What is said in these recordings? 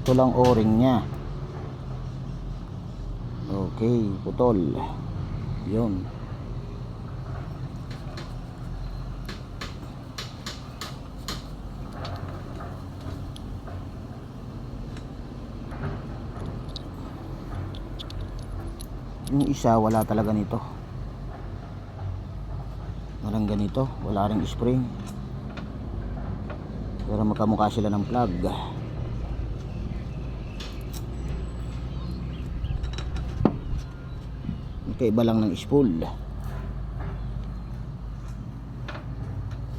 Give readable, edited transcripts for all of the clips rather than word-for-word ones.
Putol ang o-ring nya. Okay, putol. Yun. Yung isa wala talaga nito. Walang ganito, wala ring spring. Pero magkamukha sila ng plug. Magkaiba lang ng spool.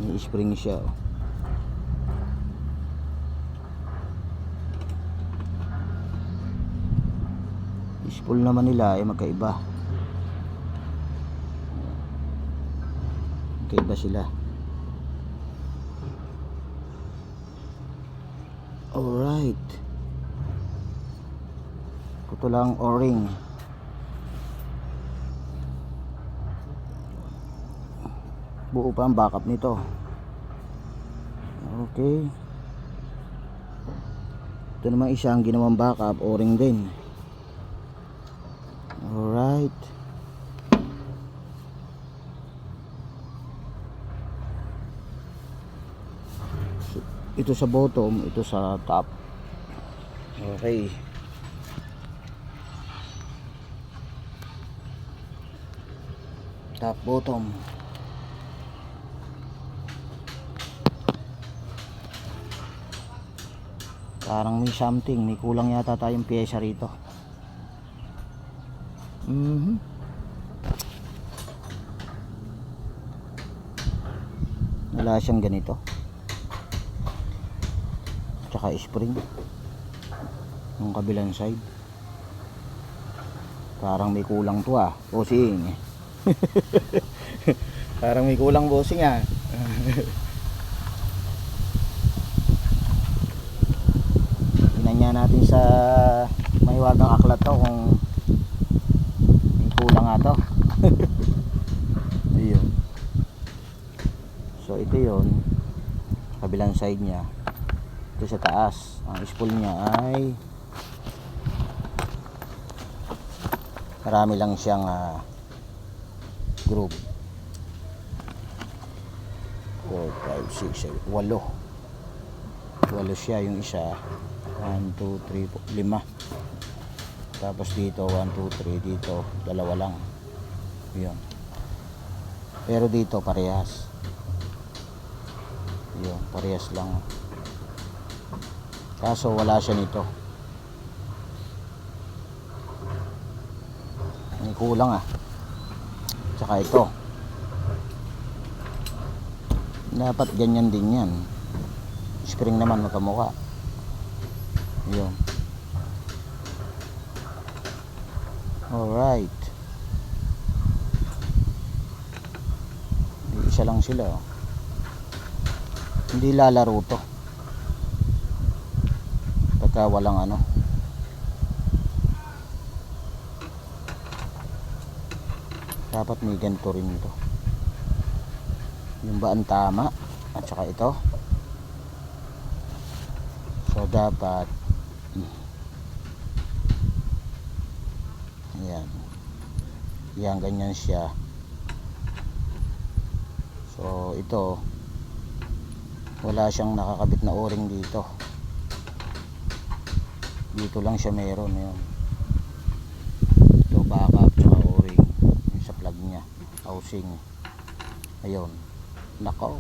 May spring siya, oh. Spool naman nila ay magkaiba. Magkaiba sila. Alright. Ito lang o-ring. Buo pa ang backup nito. Okay. Ito naman isang ginawang backup, o-ring din. Alright. So, ito sa bottom, ito sa top. Okay. Top, bottom. Parang may something, may kulang yata tayong pyesa rito. Wala siyang ganito. Tsaka spring yung kabilang side. Parang may kulang to, bossing. Parang may kulang, bossing, Tingnan natin sa mahiwagang aklat to kung may kulang nga to. Ayun. So ito yun, kabilang side nya. Ito sa taas, ang spool nya ay marami lang siyang groove. 4, 5, 6, 7, 8 siya. Yung isa 1, 2, 3, 4, 5. Tapos dito 1, 2, 3. Dito dalawa lang. Yun. Pero dito parehas. Yun, parehas lang. Kaso wala siya nito. May kulang, Tsaka ito. Dapat ganyan din yan. Spring naman magkamukha. Yun. Alright. Isa lang sila, Hindi lalaro to pagka walang dapat may ganito rin ito. Yung ba ang tama at saka ito. So dapat yan ganyan siya. So ito wala siyang nakakabit na o-ring dito. Dito lang siya meron. Yun. Ito backup tsaka o-ring yung sa plug nya, housing. Ayun. Nako,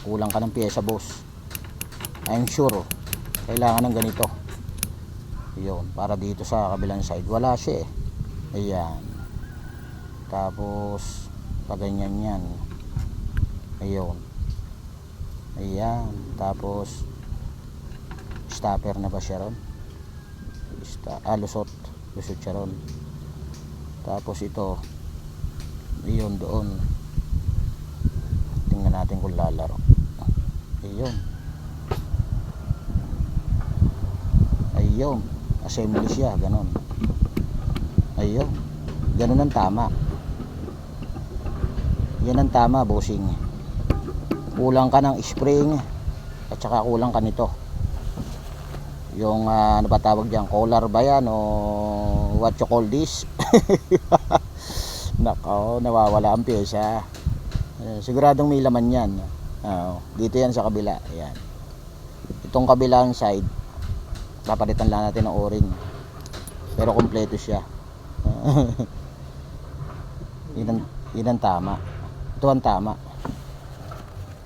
kulang ka ng pyesa, boss. I'm sure kailangan ng ganito. Ayun, para dito sa kabilang side wala siya, Ayan. Tapos paganyan yan. Ayun. Ayan. Tapos stopper na ba siya ron? Lusot siya ron. Tapos ito ayun doon. Tingnan natin kung lalaro. Ayun, assembly siya, ganon. Ayun, ganon ang tama. Yan ang tama, bossing. Kulang ka ng spring at saka kulang ka nito. yung ano ba tawag diyan, collar ba yan o what you call this? Nako, nawawala ang pyesa. Siguradong may laman yan. Dito yan sa kabila. Ayan. Itong kabilang side, papalitan lang natin ng o-ring. Pero kompleto siya. Yun ang tama. Ito ang tama.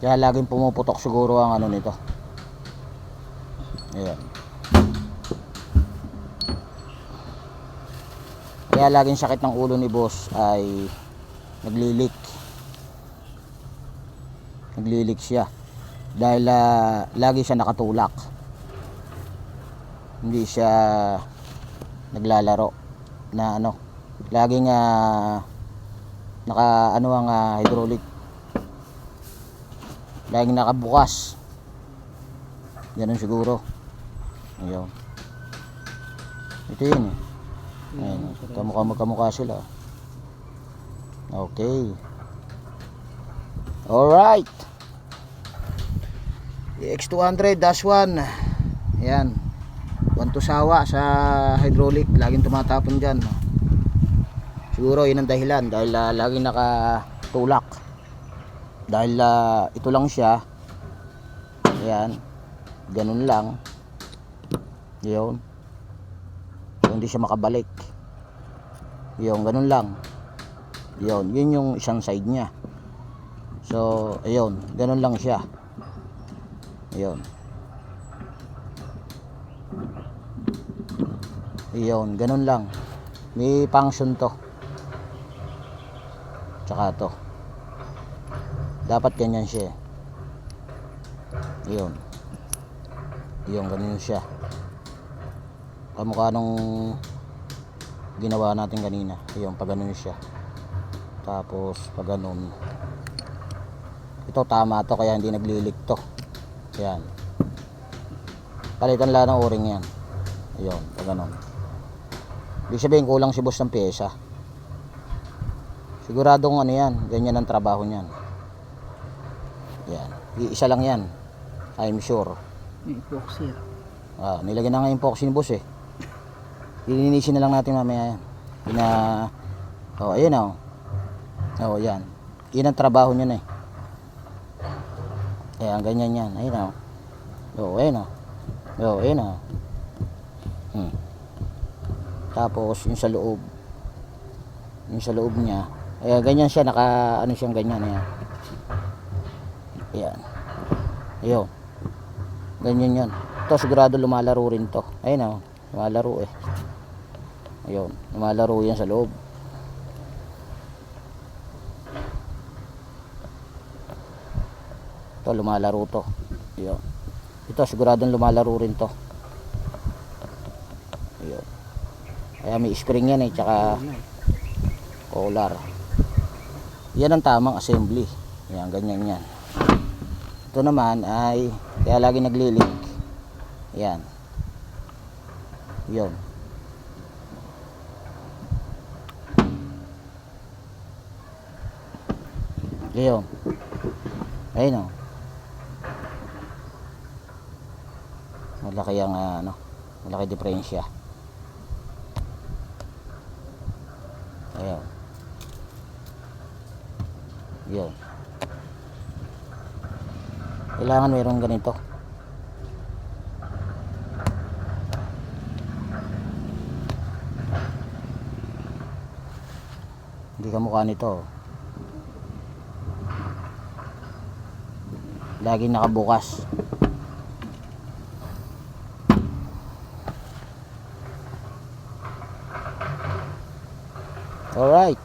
Kaya laging pumuputok siguro ang ano nito. Ayan. Kaya laging sakit ng ulo ni boss ay naglilik siya dahil lagi siya nakatulak, hindi siya naglalaro na ano, laging naka ano ang hydraulic, laging nakabukas, ganun siguro. Ayun, ito yun eh. Ayun, kamukha sila. Okay. Alright. EX200-1. Ayan. 1 to sawa sa hydraulic. Laging tumatapon dyan. Siguro yun ang dahilan. Dahil laging nakatulak. Dahil ito lang siya. Ayan. Ganun lang. Yun. So, hindi siya makabalik. Yun. Ganun lang. Yun. Yun yung isang side niya. So, ayun, ganun lang siya. Ayun. Ayun, ganun lang. May function to. Tsaka to. Dapat ganyan siya. Ayun. Ayun, ganun siya. Kamukha nung ginawa natin kanina. Ayun, pag ganun siya. Tapos, pag ganun. Ito tama to, kaya hindi naglilik to. Yan. Palitan lang ng o-ring yan. Ayun, pag ganun. Ibig sabihin kulang si boss ng pyesa. Siguradong ano yan, ganyan ang trabaho niyan. Yan. Isa lang yan. I'm sure. May epoxy. Nilagyan na nga yung epoxy ni boss eh. Ilinisin na lang natin mamaya yan. Ayun o. Yan. Yan ang trabaho niyan eh. Ayan, ganyan yan. Ayun o. Ayun o. Ayun o. Tapos, yung sa loob. Yung sa loob niya. Ayan, ganyan siya. Ano siyang ganyan. Ayan. Ayan. Ayun. Ganyan yan. Ito, sigurado lumalaro rin to. Ayun o. Lumalaro eh. Ayun. Lumalaro yan sa loob. Ito, lumalaro to. Ayun. Ito, siguradong lumalaro rin to. Ayun. Kaya may spring yan eh, tsaka collar. Yan ang tamang assembly. Yan, ganyan yan. Ito naman ay, kaya lagi naglilik. Yan. Yun. Ayun. Ayun o. Malaki ang malaki diferensya. Ayun. Yun. Kailangan mayroong ganito. Hindi kamukha nito. Laging nakabukas. Alright.